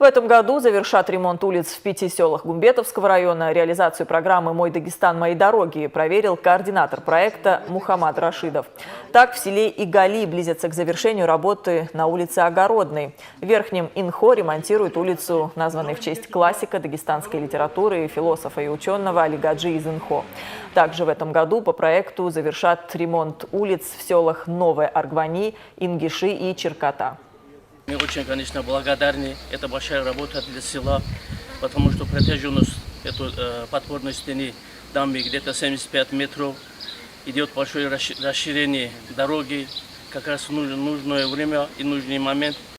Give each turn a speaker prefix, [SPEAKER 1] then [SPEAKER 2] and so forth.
[SPEAKER 1] В этом году завершат ремонт улиц в 5 селах Гумбетовского района. Реализацию программы «Мой Дагестан. Мои дороги» проверил координатор проекта Мухаммад Рашидов. Так, в селе Игали близятся к завершению работы на улице Огородной. В Верхнем Инхо ремонтируют улицу, названной в честь классика дагестанской литературы, философа и ученого Алигаджи из Инхо. Также в этом году по проекту завершат ремонт улиц в селах Новая Аргвани, Ингиши и Черката.
[SPEAKER 2] Мы очень, конечно, благодарны. Это большая работа для села, потому что протяженность этой подпорной стены дамбы где-то 75 метров. Идет большое расширение дороги как раз в нужное время и нужный момент.